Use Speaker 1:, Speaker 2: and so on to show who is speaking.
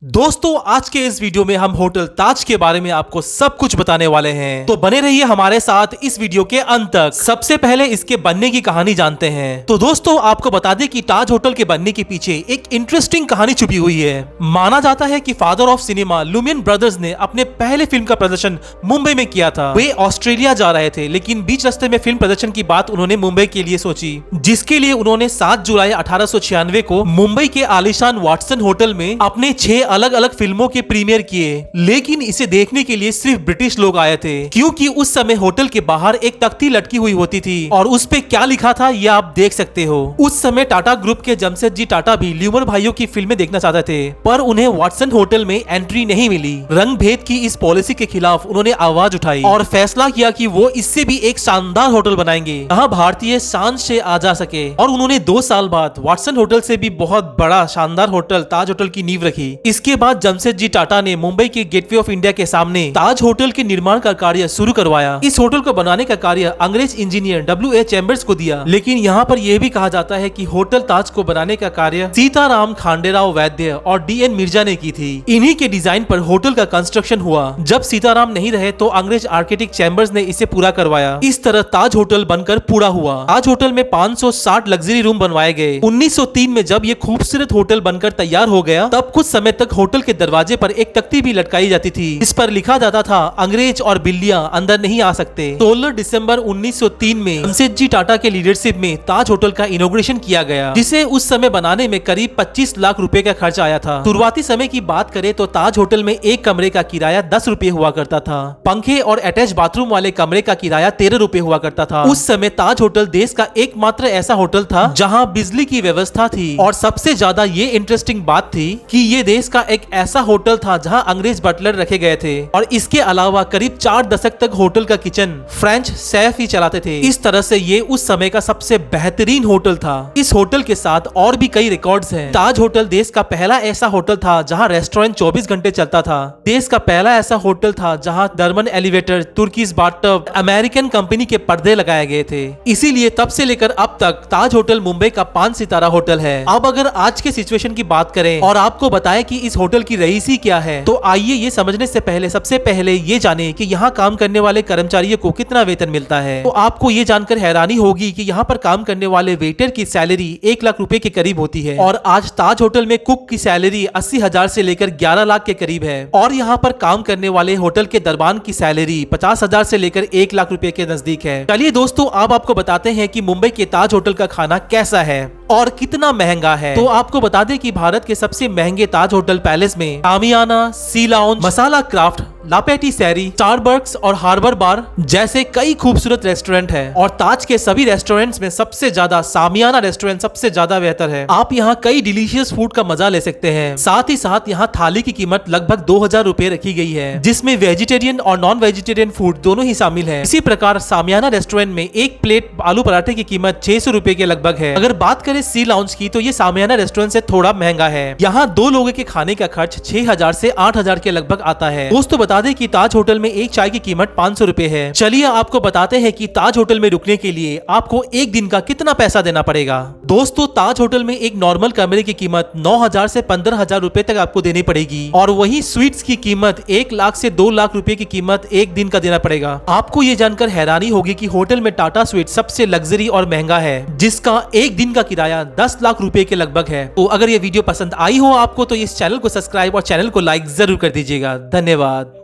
Speaker 1: दोस्तों आज के इस वीडियो में हम होटल ताज के बारे में आपको सब कुछ बताने वाले हैं, तो बने रहिए हमारे साथ इस वीडियो के अंत तक। सबसे पहले इसके बनने की कहानी जानते हैं। तो दोस्तों आपको बता दें कि ताज होटल के बनने के पीछे एक इंटरेस्टिंग कहानी छुपी हुई है। माना जाता है कि father of cinema Lumion brothers ने अपने पहले फिल्म का प्रदर्शन मुंबई में किया था। वे ऑस्ट्रेलिया जा रहे थे, लेकिन बीच रास्ते में फिल्म प्रदर्शन की बात उन्होंने मुंबई के लिए सोची, जिसके लिए उन्होंने 7 जुलाई 1896 को मुंबई के आलीशान वाटसन होटल में अपने 6 अलग अलग फिल्मों के प्रीमियर किए। लेकिन इसे देखने के लिए सिर्फ ब्रिटिश लोग आए थे, क्योंकि उस समय होटल के बाहर एक तख्ती लटकी हुई होती थी और उस पे क्या लिखा था यह आप देख सकते हो। उस समय टाटा ग्रुप के जमशेदजी टाटा भी ल्यूमर भाइयों की फिल्में देखना चाहते थे, पर उन्हें वाटसन होटल में एंट्री नहीं मिली। रंग भेद की इस पॉलिसी के खिलाफ उन्होंने आवाज उठाई और फैसला किया कि वो इससे भी एक शानदार होटल बनाएंगे जहां भारतीय शान से आ जा सके। और उन्होंने 2 साल बाद वाटसन होटल से भी बहुत बड़ा शानदार होटल ताज होटल की नींव रखी। इसके बाद जमशेदजी टाटा ने मुंबई के गेटवे ऑफ इंडिया के सामने ताज होटल के निर्माण का कार्य शुरू करवाया। इस होटल को बनाने का कार्य अंग्रेज इंजीनियर W.A. चैम्बर्स को दिया। लेकिन यहाँ पर यह भी कहा जाता है कि होटल ताज को बनाने का कार्य सीताराम खांडेराव वैद्य और D.N. मिर्जा ने की थी। इन्हीं के डिजाइन पर होटल का कंस्ट्रक्शन हुआ। जब सीताराम नहीं रहे तो अंग्रेज आर्किटेक्ट चैम्बर्स ने इसे पूरा करवाया। इस तरह ताज होटल बनकर पूरा हुआ। ताज होटल में 560 लग्जरी रूम बनवाए गए। 1903 में जब ये खूबसूरत होटल बनकर तैयार हो गया, तब कुछ समय तक होटल के दरवाजे पर एक तख्ती भी लटकाई जाती थी। इस पर लिखा जाता था, अंग्रेज और बिल्लियां अंदर नहीं आ सकते। 16 दिसंबर 1903 में जमशेदजी टाटा के लीडरशिप में ताज होटल का इनॉग्रेशन किया गया, जिसे उस समय बनाने में करीब 25 लाख रुपए का खर्च आया था। शुरुआती समय की बात करें तो ताज होटल में एक कमरे का किराया 10 रुपए हुआ करता था। पंखे और अटैच बाथरूम वाले कमरे का किराया 13 रुपए हुआ करता था। उस समय ताज होटल देश का एकमात्र ऐसा होटल था जहाँ बिजली की व्यवस्था थी। और सबसे ज्यादा ये इंटरेस्टिंग बात थी कि ये देश का एक ऐसा होटल था जहां अंग्रेज बटलर रखे गए थे। और इसके अलावा करीब 4 दशक तक होटल का किचन फ्रेंच शेफ ही चलाते थे। इस तरह से ये उस समय का सबसे बेहतरीन होटल था। इस होटल के साथ और भी कई रिकॉर्ड्स हैं। ताज होटल देश का पहला ऐसा होटल था जहां रेस्टोरेंट 24 घंटे चलता था। देश का पहला ऐसा होटल था जहां German elevator, Turkish bathtub, American company के पर्दे लगाए गए थे। इसीलिए तब से लेकर अब तक ताज होटल मुंबई का 5 सितारा होटल है। अब अगर आज के सिचुएशन की बात करें और आपको बताएं कि इस होटल की रईसी क्या है, तो आइए ये समझने से पहले सबसे पहले ये जाने कि यहाँ काम करने वाले कर्मचारियों को कितना वेतन मिलता है। तो आपको ये जानकर हैरानी होगी कि यहाँ पर काम करने वाले वेटर की सैलरी 1 लाख रुपए के करीब होती है। और आज ताज होटल में कुक की सैलरी 80,000 से लेकर 11 लाख के करीब है। और यहाँ पर काम करने वाले होटल के दरबान की सैलरी 50,000 से लेकर 1 लाख रुपए के नजदीक है। चलिए दोस्तों अब आपको बताते हैं कि मुंबई के ताज होटल का खाना कैसा है और कितना महंगा है। तो आपको बता दें कि भारत के सबसे महंगे ताज होटल पैलेस में शामियाना, सी लाउंज, मसाला क्राफ्ट, लापेटी सैरी, स्टारबक्स और हार्बर बार जैसे कई खूबसूरत रेस्टोरेंट हैं। और ताज के सभी रेस्टोरेंट्स में सबसे ज्यादा सामियाना रेस्टोरेंट सबसे ज्यादा बेहतर है। आप यहाँ कई डिलीशियस फूड का मजा ले सकते हैं। साथ ही साथ यहाँ थाली की कीमत लगभग 2000 रुपए रखी गई है, जिसमें वेजिटेरियन और नॉन वेजिटेरियन फूड दोनों ही शामिल है। इसी प्रकार सामियाना रेस्टोरेंट में एक प्लेट आलू पराठे की कीमत 600 रुपए के लगभग है। अगर बात करें सी लाउंज की, तो ये सामियाना रेस्टोरेंट से थोड़ा महंगा है। यहाँ 2 लोगों के खाने का खर्च 6000 से 8000 के लगभग आता है। दोस्तों बता दें कि ताज होटल में एक चाय की कीमत 500 रुपए है। चलिए आपको बताते हैं कि ताज होटल में रुकने के लिए आपको एक दिन का कितना पैसा देना पड़ेगा। दोस्तों ताज होटल में एक नॉर्मल कमरे की कीमत 9000 से 15000 रुपए तक आपको देनी पड़ेगी। और वही स्वीट्स की कीमत 1 लाख से 2 लाख रुपए की कीमत एक दिन का देना पड़ेगा। आपको ये जानकर हैरानी होगी कि होटल में टाटा स्वीट सबसे लग्जरी और महंगा है, जिसका एक दिन का किराया 10 लाख रुपए के लगभग है। तो अगर ये वीडियो पसंद आई हो आपको, तो इस चैनल को सब्सक्राइब और चैनल को लाइक जरूर कर दीजिएगा। धन्यवाद।